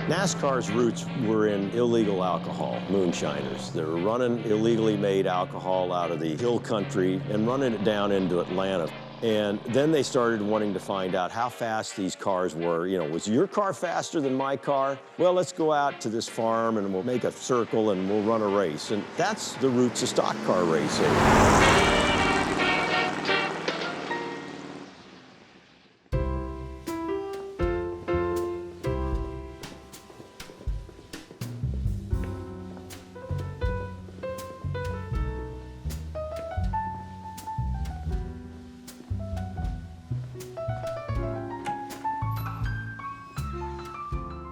NASCAR's roots were in illegal alcohol, moonshiners. They were running illegally made alcohol out of the hill country and running it down into Atlanta. And then they started wanting to find out how fast these cars were. You know, was your car faster than my car? Well, let's go out to this farm and we'll make a circle and we'll run a race. And that's the roots of stock car racing.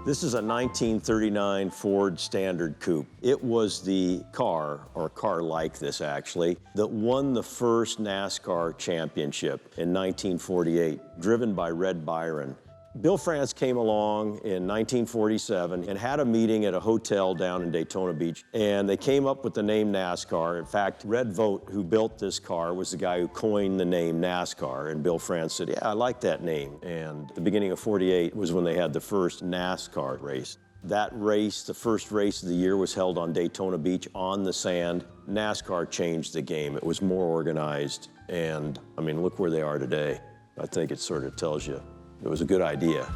This is a 1939 Ford Standard Coupe. It was the car, or a car like this actually, that won the first NASCAR championship in 1948, driven by Red Byron. Bill France came along in 1947 and had a meeting at a hotel down in Daytona Beach, and they came up with the name NASCAR. In fact, Red Vogt, who built this car, was the guy who coined the name NASCAR, and Bill France said, yeah, I like that name. And the beginning of '48 was when they had the first NASCAR race. That race, the first race of the year, was held on Daytona Beach on the sand. NASCAR changed the game. It was more organized, and I mean, look where they are today. I think it sort of tells you it was a good idea.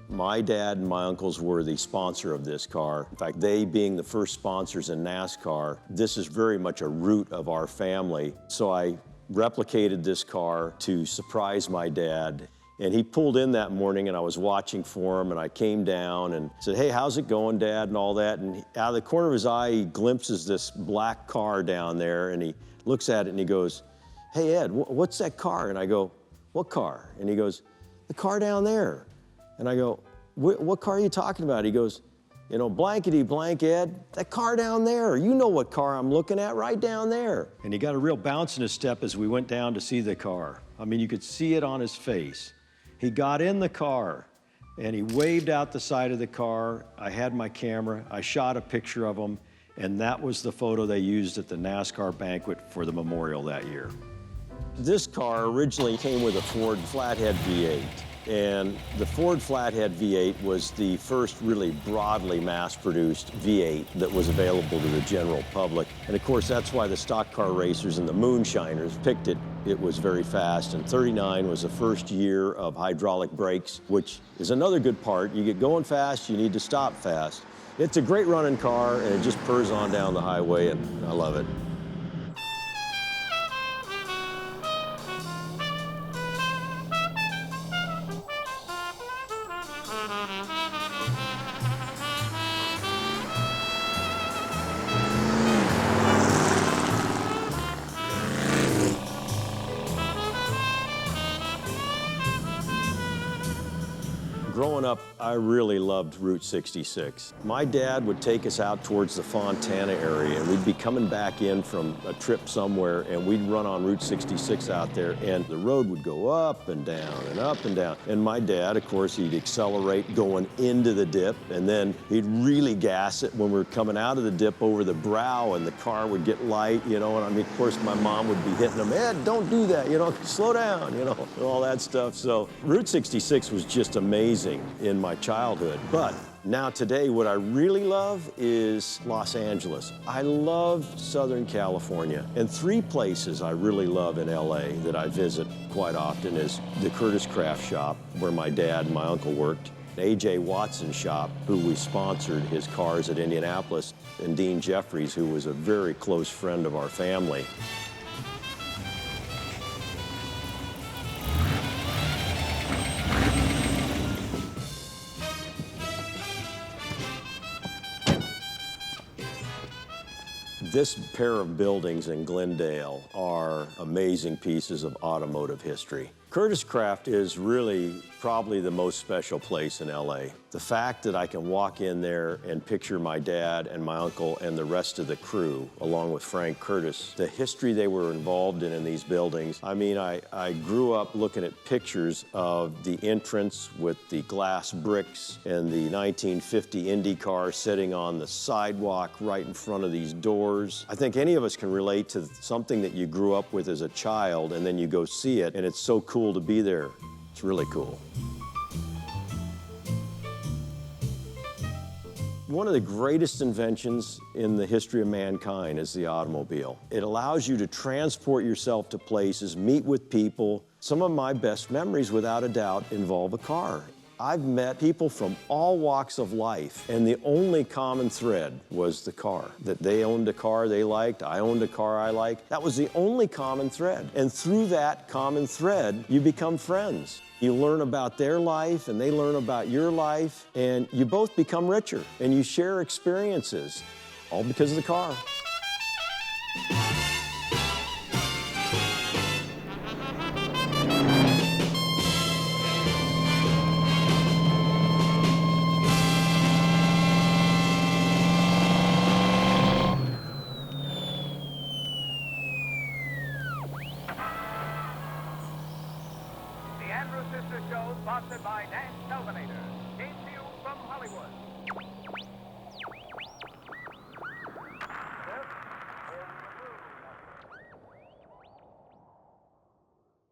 My dad and my uncles were the sponsor of this car. In fact, they being the first sponsors in NASCAR, this is very much a root of our family. So I replicated this car to surprise my dad. And he pulled in that morning and I was watching for him, and I came down and said, hey, how's it going, Dad, and all that. And out of the corner of his eye, he glimpses this black car down there, and he looks at it and he goes, hey, Ed, what's that car? And I go, what car? And he goes, the car down there. And I go, what car are you talking about? He goes, you know, blankety blank, Ed, that car down there. You know what car I'm looking at, right down there. And he got a real bounce in his step as we went down to see the car. I mean, you could see it on his face. He got in the car and he waved out the side of the car. I had my camera, I shot a picture of him, and that was the photo they used at the NASCAR banquet for the memorial that year. This car originally came with a Ford Flathead V8, and the Ford Flathead V8 was the first really broadly mass-produced V8 that was available to the general public. And of course, that's why the stock car racers and the moonshiners picked it. It was very fast, and '39 was the first year of hydraulic brakes, which is another good part. You get going fast, you need to stop fast. It's a great running car, and it just purrs on down the highway, and I love it. Growing up, I really loved Route 66. My dad would take us out towards the Fontana area, and we'd be coming back in from a trip somewhere, and we'd run on Route 66 out there, and the road would go up and down and up and down. And my dad, of course, he'd accelerate going into the dip, and then he'd really gas it when we were coming out of the dip over the brow, and the car would get light, you know, and I mean, of course, my mom would be hitting him, Ed, don't do that, you know, slow down, you know, and all that stuff. So Route 66 was just amazing in my childhood. But now today, what I really love is Los Angeles. I love Southern California. And three places I really love in LA that I visit quite often is the Kurtis Kraft shop, where my dad and my uncle worked, A.J. Watson's shop, who we sponsored his cars at Indianapolis, and Dean Jeffries, who was a very close friend of our family. This pair of buildings in Glendale are amazing pieces of automotive history. Kurtis Kraft is really probably the most special place in LA. The fact that I can walk in there and picture my dad and my uncle and the rest of the crew, along with Frank Kurtis, the history they were involved in these buildings. I mean, I grew up looking at pictures of the entrance with the glass bricks and the 1950 Indy car sitting on the sidewalk right in front of these doors. I think any of us can relate to something that you grew up with as a child, and then you go see it, and it's so cool to be there. It's really cool. One of the greatest inventions in the history of mankind is the automobile. It allows you to transport yourself to places, meet with people. Some of my best memories, without a doubt, involve a car. I've met people from all walks of life, and the only common thread was the car. That they owned a car they liked, I owned a car I liked. That was the only common thread. And through that common thread, you become friends. You learn about their life, and they learn about your life, and you both become richer, and you share experiences, all because of the car. Sponsored by NASCAR came to you from Hollywood.